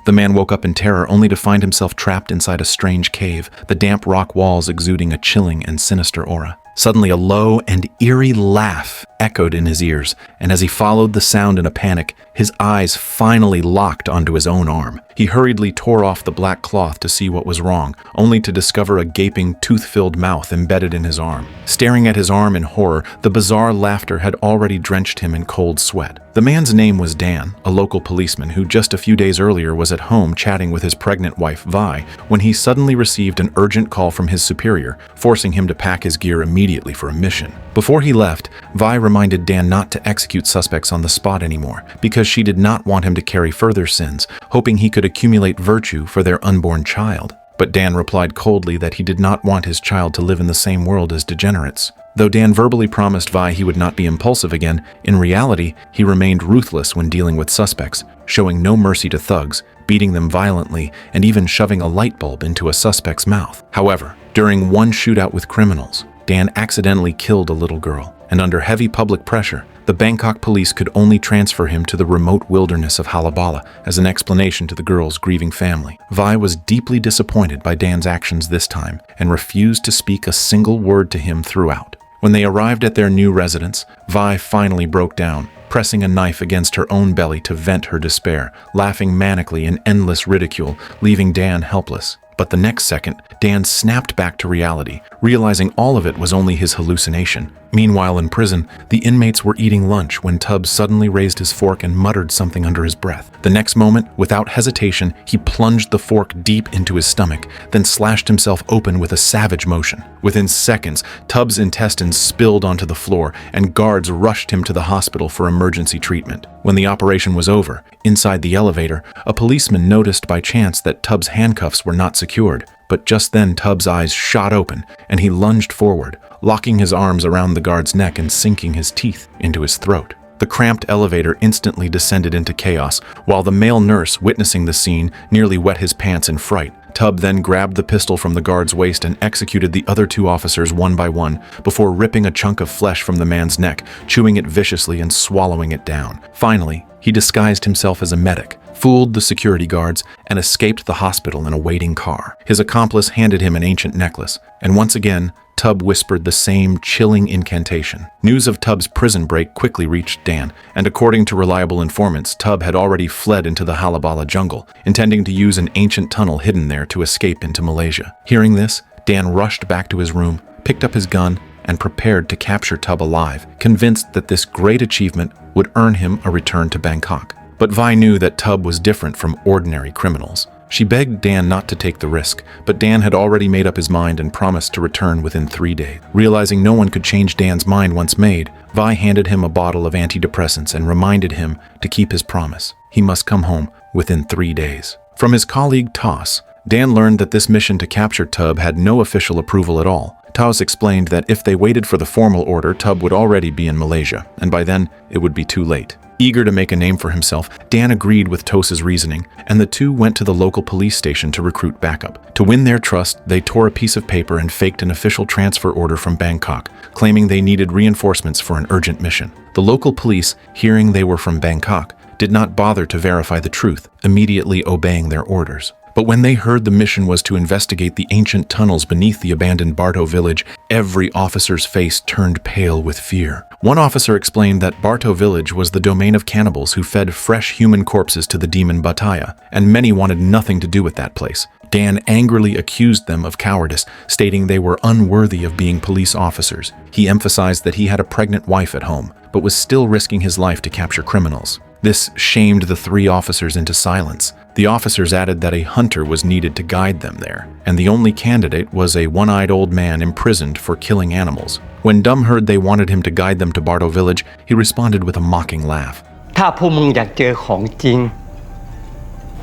The man woke up in terror only to find himself trapped inside a strange cave, the damp rock walls exuding a chilling and sinister aura. Suddenly, a low and eerie laugh echoed in his ears, and as he followed the sound in a panic, his eyes finally locked onto his own arm. He hurriedly tore off the black cloth to see what was wrong, only to discover a gaping, tooth-filled mouth embedded in his arm. Staring at his arm in horror, the bizarre laughter had already drenched him in cold sweat. The man's name was Dan, a local policeman who just a few days earlier was at home chatting with his pregnant wife, Vi, when he suddenly received an urgent call from his superior, forcing him to pack his gear immediately for a mission. Before he left, Vi reminded Dan not to execute suspects on the spot anymore, because she did not want him to carry further sins, hoping he could accumulate virtue for their unborn child. But Dan replied coldly that he did not want his child to live in the same world as degenerates. Though Dan verbally promised Vi he would not be impulsive again, in reality, he remained ruthless when dealing with suspects, showing no mercy to thugs, beating them violently, and even shoving a light bulb into a suspect's mouth. However, during one shootout with criminals, Dan accidentally killed a little girl, and under heavy public pressure, the Bangkok police could only transfer him to the remote wilderness of Halabala as an explanation to the girl's grieving family. Vi was deeply disappointed by Dan's actions this time and refused to speak a single word to him throughout. When they arrived at their new residence, Vi finally broke down, pressing a knife against her own belly to vent her despair, laughing manically in endless ridicule, leaving Dan helpless. But the next second, Dan snapped back to reality, realizing all of it was only his hallucination. Meanwhile, in prison, the inmates were eating lunch when Tubbs suddenly raised his fork and muttered something under his breath. The next moment, without hesitation, he plunged the fork deep into his stomach, then slashed himself open with a savage motion. Within seconds, Tubbs' intestines spilled onto the floor, and guards rushed him to the hospital for emergency treatment. When the operation was over, inside the elevator, a policeman noticed by chance that Tubbs' handcuffs were not secured. But just then Tubbs' eyes shot open, and he lunged forward, locking his arms around the guard's neck and sinking his teeth into his throat. The cramped elevator instantly descended into chaos, while the male nurse, witnessing the scene, nearly wet his pants in fright. Tubb then grabbed the pistol from the guard's waist and executed the other two officers one by one, before ripping a chunk of flesh from the man's neck, chewing it viciously and swallowing it down. Finally, he disguised himself as a medic, fooled the security guards, and escaped the hospital in a waiting car. His accomplice handed him an ancient necklace, and once again, Tubb whispered the same chilling incantation. News of Tubbs' prison break quickly reached Dan, and according to reliable informants, Tubb had already fled into the Halabala jungle, intending to use an ancient tunnel hidden there to escape into Malaysia. Hearing this, Dan rushed back to his room, picked up his gun, and prepared to capture Tubb alive, convinced that this great achievement would earn him a return to Bangkok. But Vi knew that Tubb was different from ordinary criminals. She begged Dan not to take the risk, but Dan had already made up his mind and promised to return within 3 days. Realizing no one could change Dan's mind once made, Vi handed him a bottle of antidepressants and reminded him to keep his promise. He must come home within 3 days. From his colleague Toss, Dan learned that this mission to capture Tubb had no official approval at all. Toss explained that if they waited for the formal order, Tubb would already be in Malaysia, and by then it would be too late. Eager to make a name for himself, Dan agreed with Toss's reasoning, and the two went to the local police station to recruit backup. To win their trust, they tore a piece of paper and faked an official transfer order from Bangkok, claiming they needed reinforcements for an urgent mission. The local police, hearing they were from Bangkok, did not bother to verify the truth, immediately obeying their orders. But when they heard the mission was to investigate the ancient tunnels beneath the abandoned Barto village, every officer's face turned pale with fear. One officer explained that Barto village was the domain of cannibals who fed fresh human corpses to the demon Bataya, and many wanted nothing to do with that place. Dan angrily accused them of cowardice, stating they were unworthy of being police officers. He emphasized that he had a pregnant wife at home, but was still risking his life to capture criminals. This shamed the 3 officers into silence. The officers added that a hunter was needed to guide them there, and the only candidate was a one-eyed old man imprisoned for killing animals. When Dum heard they wanted him to guide them to Barto village, he responded with a mocking laugh. ถ้าพวกมึงอยากเจอของจริง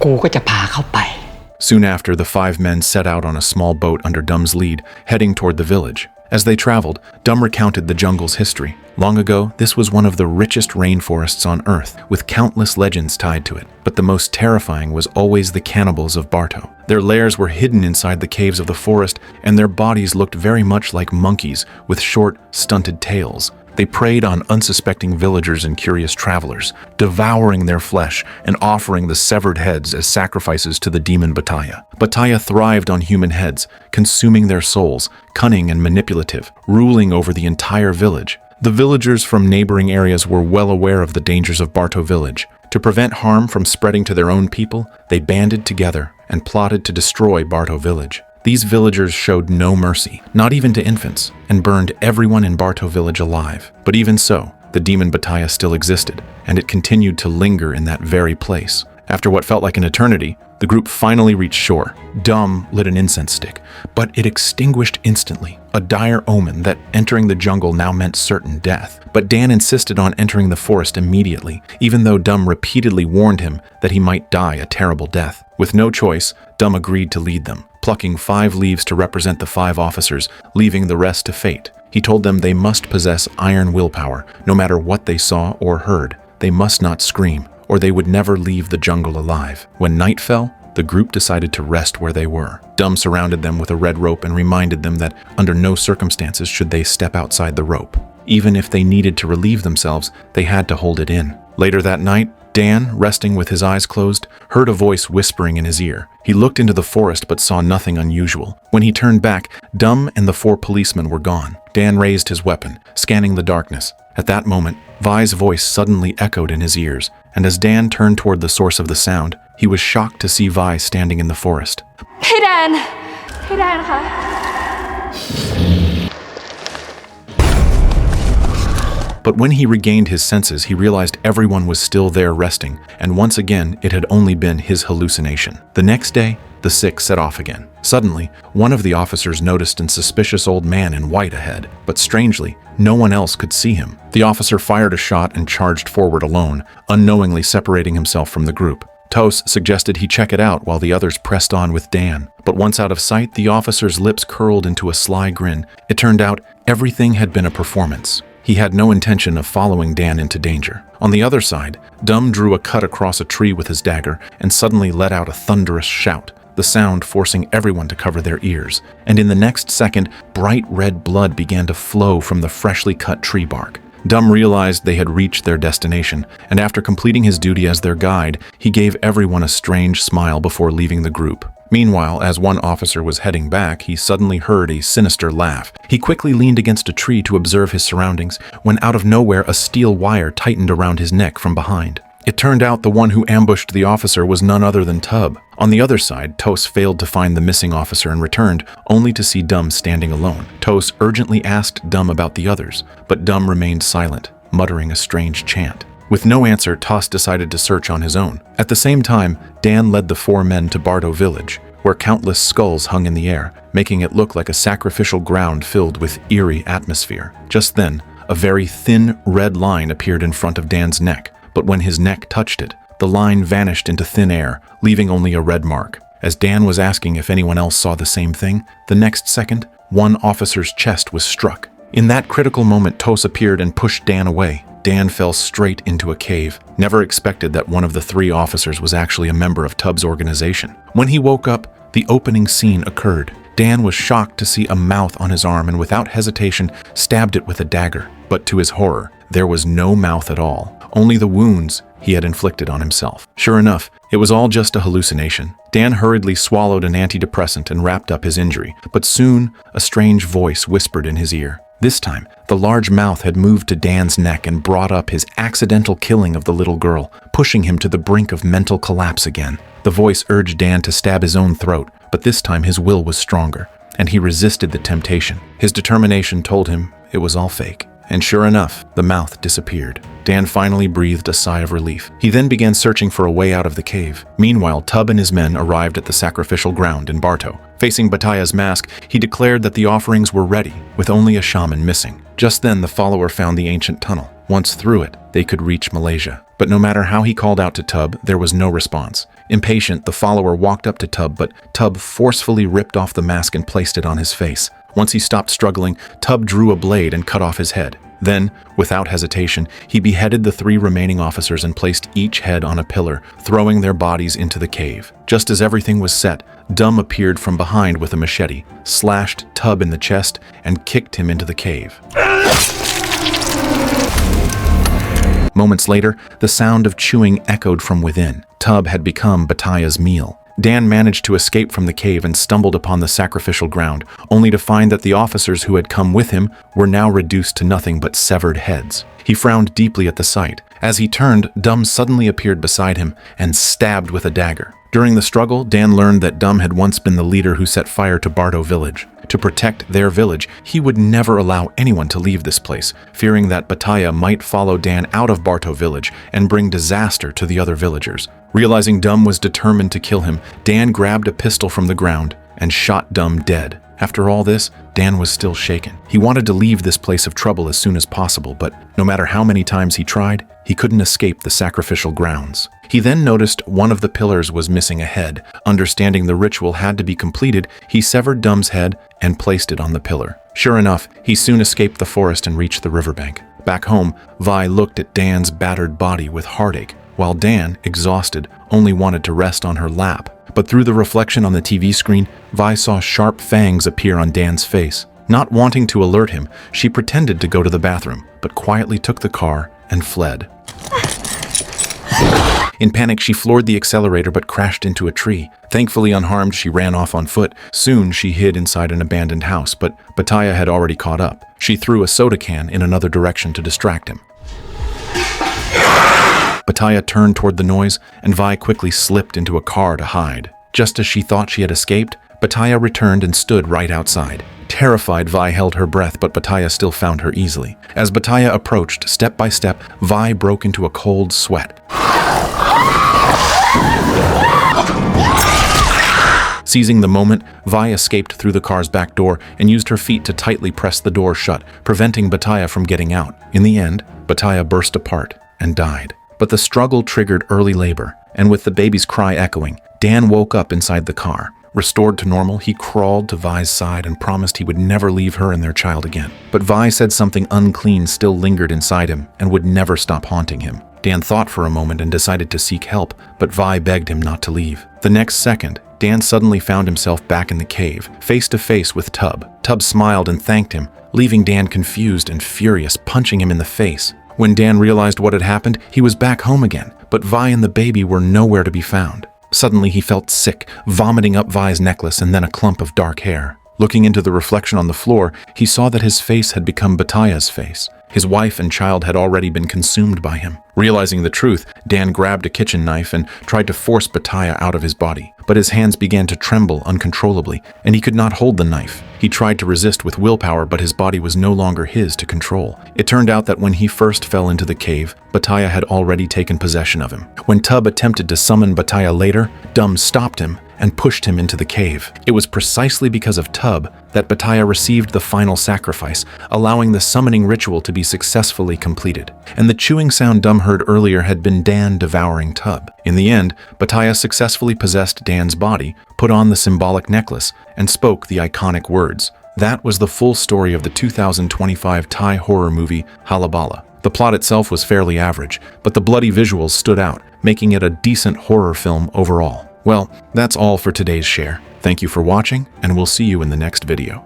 กูก็จะพาเข้าไป Soon after, the 5 men set out on a small boat under Dum's lead, heading toward the village. As they traveled, Dum recounted the jungle's history. Long ago, this was one of the richest rainforests on Earth, with countless legends tied to it. But the most terrifying was always the cannibals of Barto. Their lairs were hidden inside the caves of the forest, and their bodies looked very much like monkeys, with short, stunted tails. They preyed on unsuspecting villagers and curious travelers, devouring their flesh and offering the severed heads as sacrifices to the demon Bataya. Bataya thrived on human heads, consuming their souls, cunning and manipulative, ruling over the entire village. The villagers from neighboring areas were well aware of the dangers of Barto village. To prevent harm from spreading to their own people, they banded together and plotted to destroy Barto village. These villagers showed no mercy, not even to infants, and burned everyone in Barto village alive. But even so, the demon Bataya still existed, and it continued to linger in that very place. After what felt like an eternity, the group finally reached shore. Dum lit an incense stick, but it extinguished instantly, a dire omen that entering the jungle now meant certain death. But Dan insisted on entering the forest immediately, even though Dum repeatedly warned him that he might die a terrible death. With no choice, Dum agreed to lead them, plucking 5 leaves to represent the 5 officers, leaving the rest to fate. He told them they must possess iron willpower, no matter what they saw or heard. They must not scream, or they would never leave the jungle alive. When night fell, the group decided to rest where they were. Dum surrounded them with a red rope and reminded them that under no circumstances should they step outside the rope. Even if they needed to relieve themselves, they had to hold it in. Later that night, Dan, resting with his eyes closed, heard a voice whispering in his ear. He looked into the forest but saw nothing unusual. When he turned back, Dum and the 4 policemen were gone. Dan raised his weapon, scanning the darkness. At that moment, Vi's voice suddenly echoed in his ears, and as Dan turned toward the source of the sound, he was shocked to see Vi standing in the forest. พี่แดนคะ But when he regained his senses, he realized everyone was still there resting, and once again, it had only been his hallucination. The next day, the 6 set off again. Suddenly, one of the officers noticed a suspicious old man in white ahead, but strangely, no one else could see him. The officer fired a shot and charged forward alone, unknowingly separating himself from the group. Tos suggested he check it out while the others pressed on with Dan. But once out of sight, the officer's lips curled into a sly grin. It turned out everything had been a performance. He had no intention of following Dan into danger. On the other side, Dum drew a cut across a tree with his dagger and suddenly let out a thunderous shout, the sound forcing everyone to cover their ears. And in the next second, bright red blood began to flow from the freshly cut tree bark. Dum realized they had reached their destination, and after completing his duty as their guide, he gave everyone a strange smile before leaving the group. Meanwhile, as one officer was heading back, he suddenly heard a sinister laugh. He quickly leaned against a tree to observe his surroundings, when out of nowhere a steel wire tightened around his neck from behind. It turned out the one who ambushed the officer was none other than Tub. On the other side, Tos failed to find the missing officer and returned, only to see Dum standing alone. Tos urgently asked Dum about the others, but Dum remained silent, muttering a strange chant. With no answer, Tos decided to search on his own. At the same time, Dan led the 4 men to Bardo village, where countless skulls hung in the air, making it look like a sacrificial ground filled with eerie atmosphere. Just then, a very thin red line appeared in front of Dan's neck. But when his neck touched it, the line vanished into thin air, leaving only a red mark. As Dan was asking if anyone else saw the same thing, the next second, one officer's chest was struck. In that critical moment, Tos appeared and pushed Dan away. Dan fell straight into a cave. Never expected that one of the 3 officers was actually a member of Tub's organization. When he woke up, the opening scene occurred. Dan was shocked to see a mouth on his arm and without hesitation stabbed it with a dagger. But to his horror, there was no mouth at all. Only the wounds he had inflicted on himself. Sure enough, it was all just a hallucination. Dan hurriedly swallowed an antidepressant and wrapped up his injury, but soon a strange voice whispered in his ear. This time, the large mouth had moved to Dan's neck and brought up his accidental killing of the little girl, pushing him to the brink of mental collapse again. The voice urged Dan to stab his own throat, but this time his will was stronger, and he resisted the temptation. His determination told him it was all fake. And sure enough, the mouth disappeared. Dan finally breathed a sigh of relief. He then began searching for a way out of the cave. Meanwhile, Tub and his men arrived at the sacrificial ground in Barto. Facing Bataya's mask, he declared that the offerings were ready, with only a shaman missing. Just then, the follower found the ancient tunnel. Once through it, they could reach Malaysia. But no matter how he called out to Tub, there was no response. Impatient, the follower walked up to Tub, but Tub forcefully ripped off the mask and placed it on his face. Once he stopped struggling, Tub drew a blade and cut off his head. Then, without hesitation, he beheaded the 3 remaining officers and placed each head on a pillar, throwing their bodies into the cave. Just as everything was set, Dum appeared from behind with a machete, slashed Tub in the chest, and kicked him into the cave. Moments later, the sound of chewing echoed from within. Tub had become Bataya's meal. Dan managed to escape from the cave and stumbled upon the sacrificial ground, only to find that the officers who had come with him were now reduced to nothing but severed heads. He frowned deeply at the sight. As he turned, Dum suddenly appeared beside him and stabbed with a dagger. During the struggle, Dan learned that Dum had once been the leader who set fire to Bardo village. To protect their village, he would never allow anyone to leave this place, fearing that Bataya might follow Dan out of Bardo village and bring disaster to the other villagers. Realizing Dum was determined to kill him, Dan grabbed a pistol from the ground and shot Dum dead. After all this, Dan was still shaken. He wanted to leave this place of trouble as soon as possible, but no matter how many times he tried, he couldn't escape the sacrificial grounds. He then noticed one of the pillars was missing a head. Understanding the ritual had to be completed, he severed Dum's head and placed it on the pillar. Sure enough, he soon escaped the forest and reached the riverbank. Back home, Vi looked at Dan's battered body with heartache, while Dan, exhausted, only wanted to rest on her lap. But through the reflection on the TV screen, Vi saw sharp fangs appear on Dan's face. Not wanting to alert him, she pretended to go to the bathroom, but quietly took the car and fled. In panic, she floored the accelerator but crashed into a tree. Thankfully unharmed, she ran off on foot. Soon, she hid inside an abandoned house, but Bataya had already caught up. She threw a soda can in another direction to distract him. Bataya turned toward the noise, and Vi quickly slipped into a car to hide. Just as she thought she had escaped, Bataya returned and stood right outside. Terrified, Vi held her breath, but Bataya still found her easily. As Bataya approached, step by step, Vi broke into a cold sweat. Seizing the moment, Vi escaped through the car's back door and used her feet to tightly press the door shut, preventing Bataya from getting out. In the end, Bataya burst apart and died. But the struggle triggered early labor, and with the baby's cry echoing, Dan woke up inside the car. Restored to normal, he crawled to Vi's side and promised he would never leave her and their child again. But Vi said something unclean still lingered inside him and would never stop haunting him. Dan thought for a moment and decided to seek help, but Vi begged him not to leave. The next second, Dan suddenly found himself back in the cave, face to face with Tub. Tub smiled and thanked him, leaving Dan confused and furious, punching him in the face. When Dan realized what had happened, he was back home again, but Vi and the baby were nowhere to be found. Suddenly he felt sick, vomiting up Vi's necklace and then a clump of dark hair. Looking into the reflection on the floor, he saw that his face had become Bataya's face. His wife and child had already been consumed by him. Realizing the truth, Dan grabbed a kitchen knife and tried to force Bataya out of his body. But his hands began to tremble uncontrollably, and he could not hold the knife. He tried to resist with willpower, but his body was no longer his to control. It turned out that when he first fell into the cave, Bataya had already taken possession of him. When Tub attempted to summon Bataya later, Dum stopped him and pushed him into the cave. It was precisely because of Tub that Bataya received the final sacrifice, allowing the summoning ritual to be successfully completed. And the chewing sound Dum heard earlier had been Dan devouring Tub. In the end, Bataya successfully possessed Dan's body, put on the symbolic necklace, and spoke the iconic words. That was the full story of the 2025 Thai horror movie Halabala. The plot itself was fairly average, but the bloody visuals stood out, making it a decent horror film overall. Well, that's all for today's share. Thank you for watching, and we'll see you in the next video.